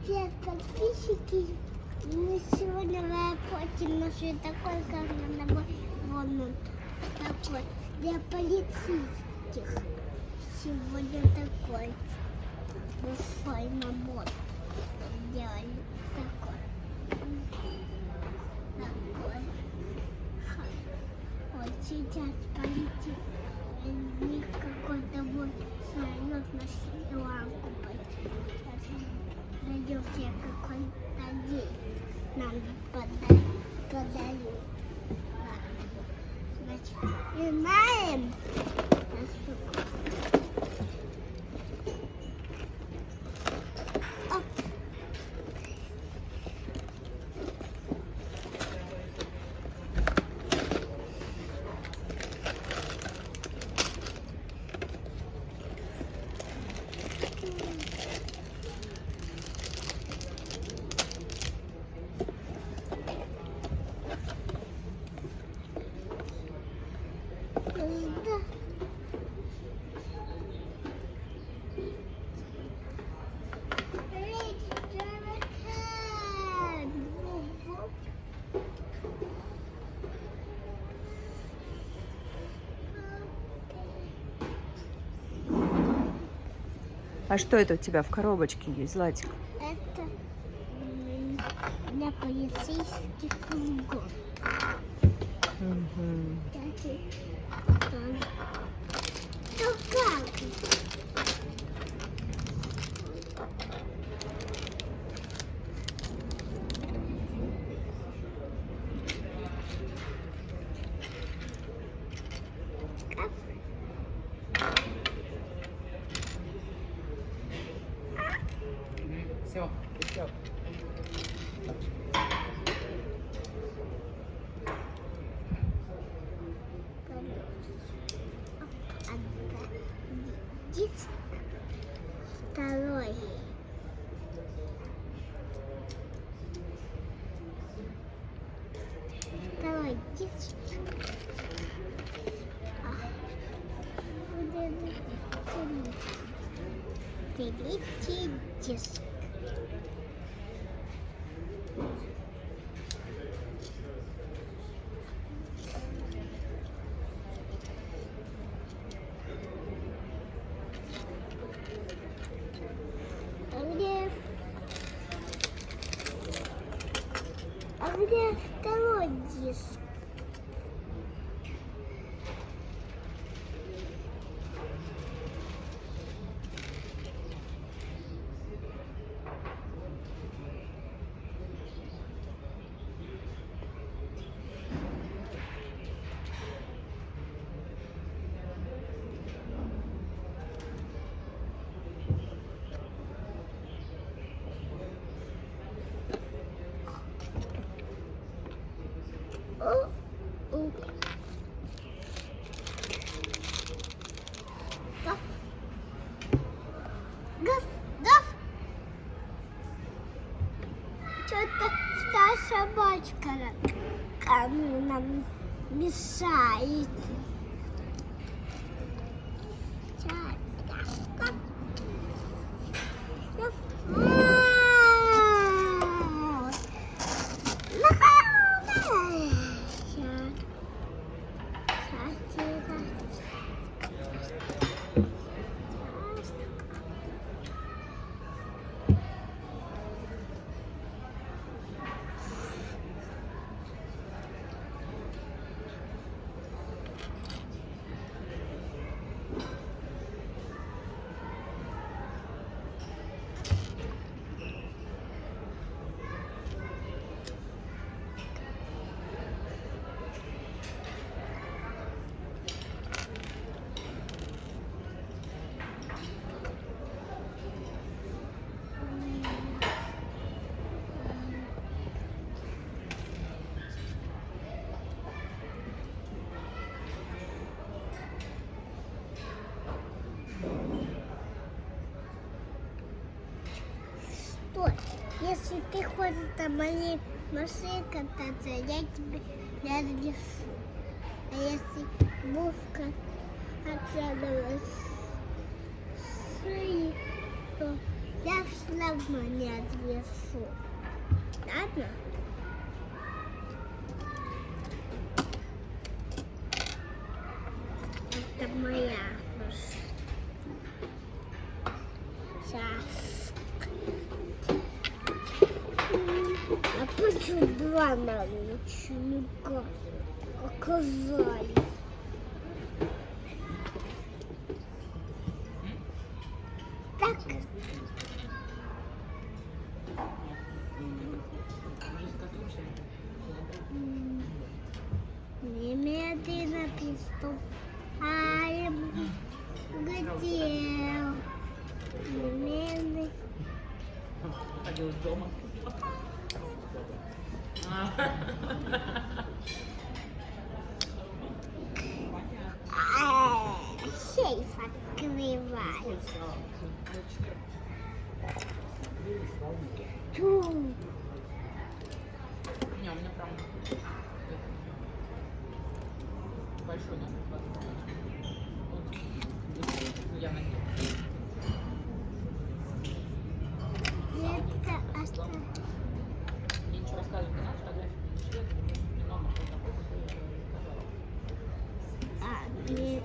Привет, подписчики! Мы сегодня выходим на такой, как на набор вон такой для полицейских. Сегодня такой большой набор сделали такой. Вот сейчас полетит какой-то вот самолет на Шри-Ланку. Найдем себе какой-то день. Нам подарю. Значит, знаем. А что это у тебя в коробочке есть, Златик? Это для полицейских фургон. Все, все. Диск второй. Второй диск. Третий диск. А где второй диск? Что-то та собачка нам мешает. Если ты хочешь на моей машине кататься, я тебе разрешу. А если Вовка отсядывает шеи, то Я все равно не отвешу. Ладно? Это моя машина. Сейчас. А почему два наручника оказались? Так. Немедленно приступаем к делу. Немедленно. Ходил из дома. Сейф открываю. Тут. Не, у меня прям большой номер. Я надеюсь. Это оставь. Мне ничего рассказывать не надо, фотографии не член, не номер, что такое, какой я сказала. Нет.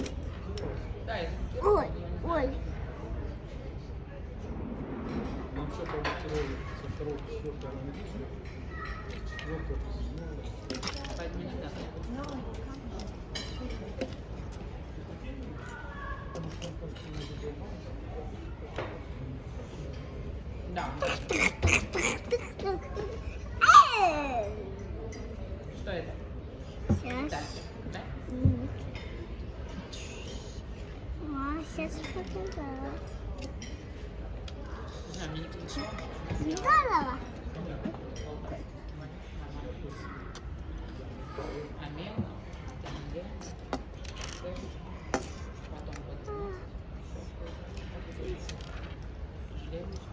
Да, я Ой, ой. Вообще, по второй, со второго по четвертое она написана. Четвертое по седьмое. поэтому не надо. Потому что он просто не задумался. Да. Что это? Сейчас. Да. Да? Сейчас показала. Не знаю, мне никто не сказал. Здорово. Амела, Танге, потом вот девочка.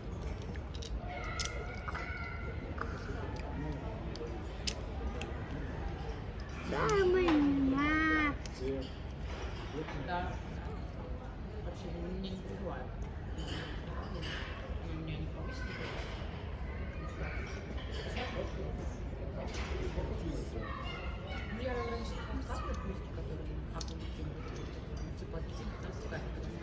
Мама. Да. Вообще мне не переживаю. У меня не повысит. Ну, я раньше ставлю плюски, которые типа тихо скакивают.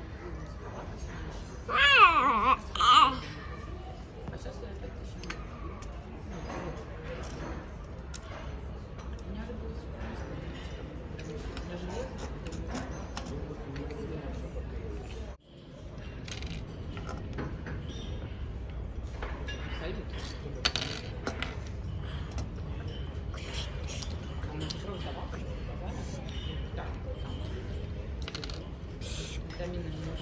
А сейчас я опять еще. У меня же было сюрприз. У меня же нет. Сойдет. А мы пошли в табак. Да. Витамины не нужны.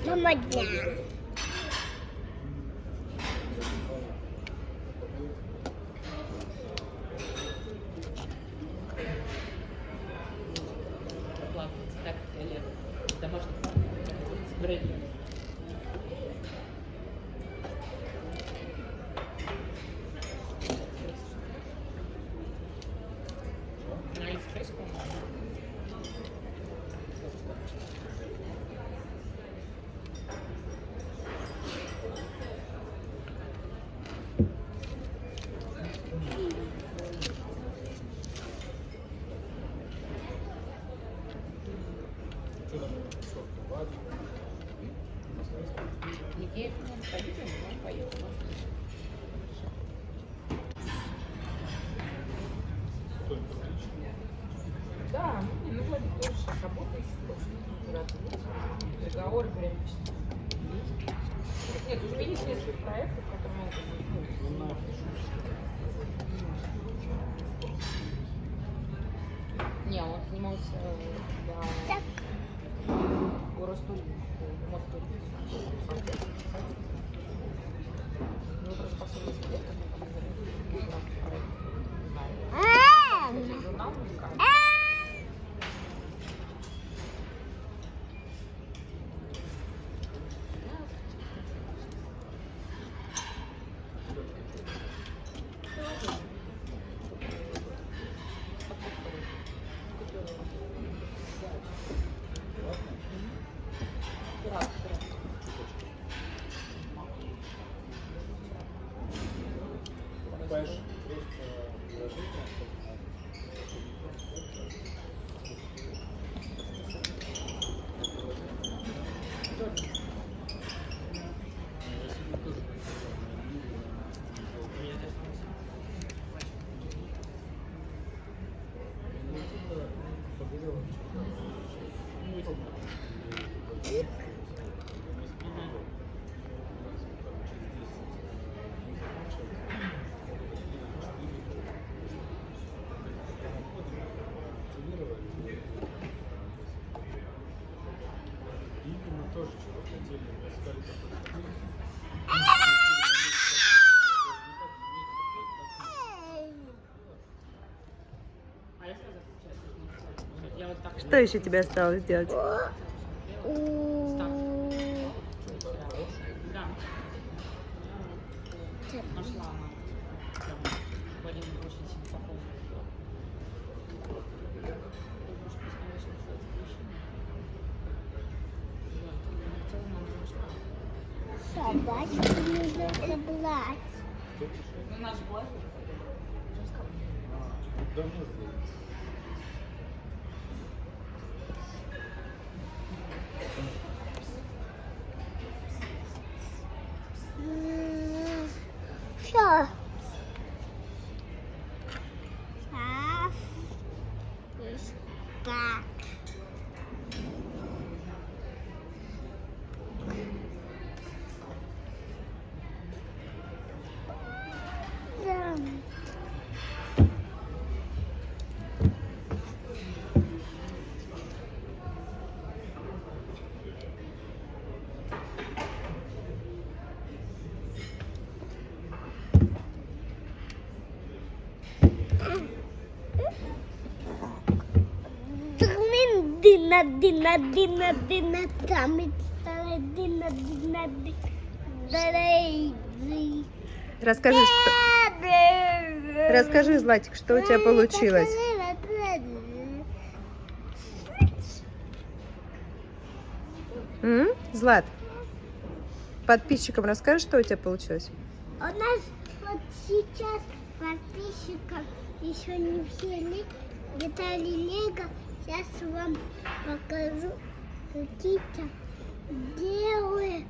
Мама дня. Ладно, так, Лена. Домашний с бренди. На экспресс, по-моему. Никеев не поедем, он поехал. Да, ну Владик тоже сейчас работает, договоры периодически. Нет, уже есть несколько проектов, которые это будет. Не, он снимался для Ростуризма, Мостуризма. Ну, просто последний лет, журнал музыкальный. Покупаешь просто приложение, тоже что-то хотели, искали такой. А я сразу включаю. Я вот так. Что еще тебе осталось сделать? Да. Нашла она. Прям Валина очень сильно похожа. Собачку нужно собрать. Ну, наш глаз. Давно сделали. Все. Сейчас. Есть так. Расскажи, Златик, что у тебя получилось. Злат, подписчикам расскажи, что у тебя получилось. У нас вот сейчас подписчикам еще не все детали Лего. Сейчас вам покажу какие-то белые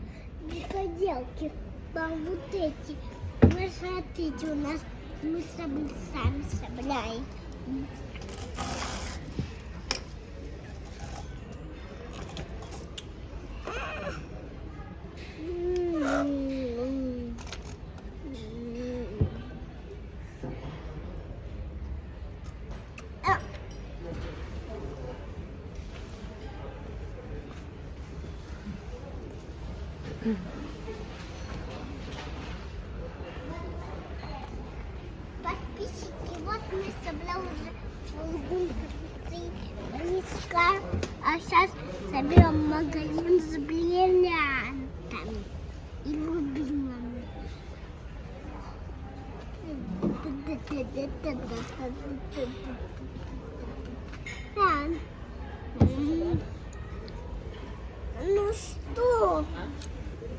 поделки. Вам вот эти. Вы смотрите, у нас мы сами собираем. Подписчики, вот мы собрали уже близко, а сейчас соберем магазин с бриллиантами и рубинами. Ну что?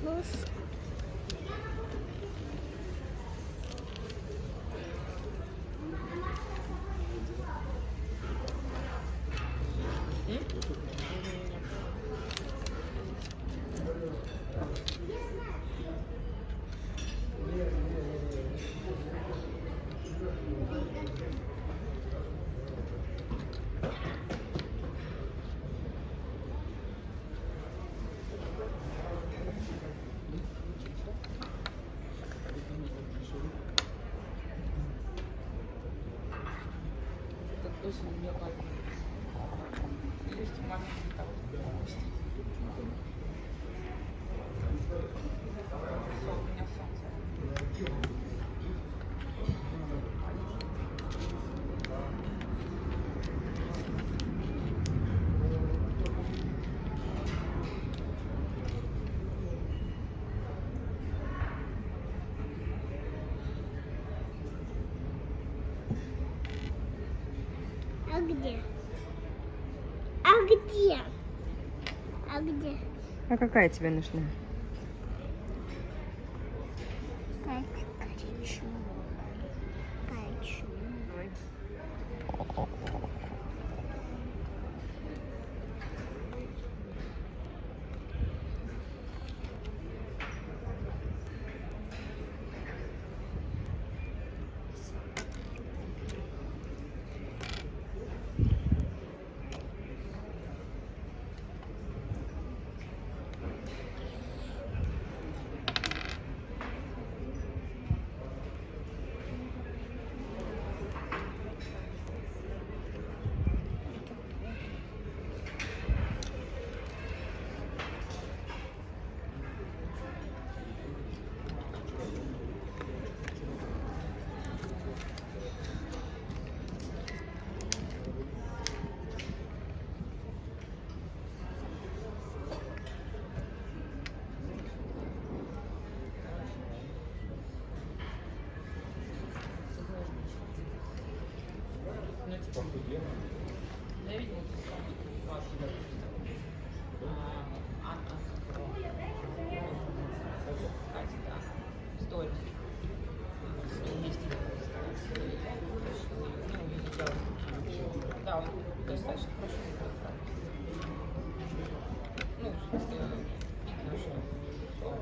Ну что? Осенью мне папа. Есть маме там. Все, у меня солнце. А где? А где? А где? А какая тебе нужна? Коричневый. Коричневый. Похудела. Я видела, Анна. Катя, да. Сторис. С ним вместе. Да, он достаточно хорошо. Ну, в смысле, видно, что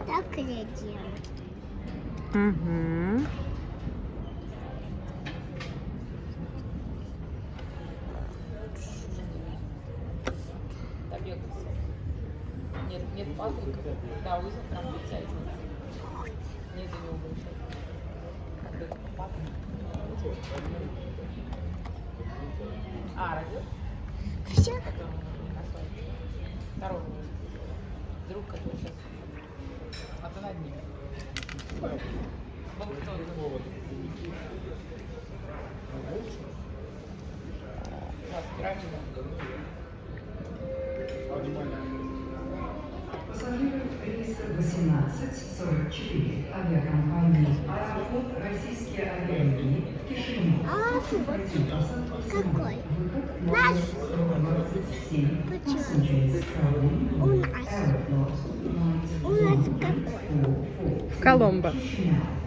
Так я делаю. Угу. добегался. Нет Патрика. Да, вызов прям летает. Нет, до него вышел. А, радио? Все? Второго. Друг, который сейчас... А ты над ним. Бог кто это? Повод. А лучше? Вас правильно. Внимание. Пассажиров рейса 1844 авиакомпании «Аэрофлот Российские авиалинии» Кишинев. А вот какой? Наш. Почему? У нас какой? В Коломбо.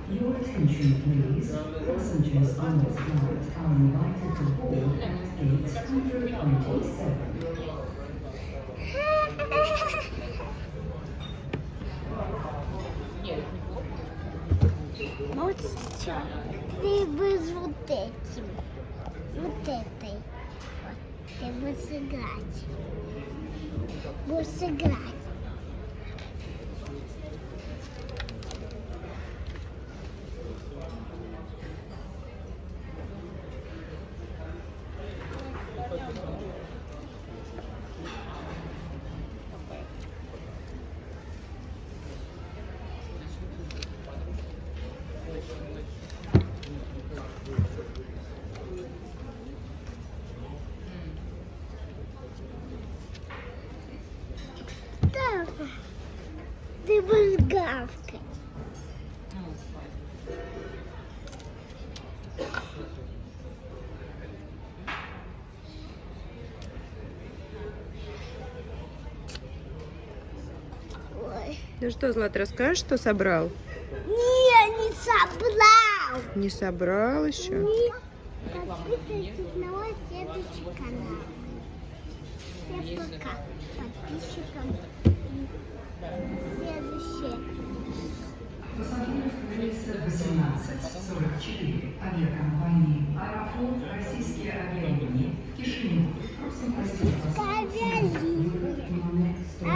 Your attention, please. Passengers on this flight are invited to board at gate 127. Нет, неплохо. Вот что? Ты будешь вот этим. Вот этой. Вот. Ты будешь играть. Будешь играть. Да. Ты будешь гавкать. Ой. Ну что, Злат, расскажешь, что собрал? Не собрал. Не собрал еще? Не. Подписывайтесь на мой следующий канал. Всем пока. Подписчикам. Следующее. Пассажиров рейса 1844 авиакомпании «Аэрофлот Российские авиалинии» Кишинев. Просим простить вас. Авиалинии. Номер 100.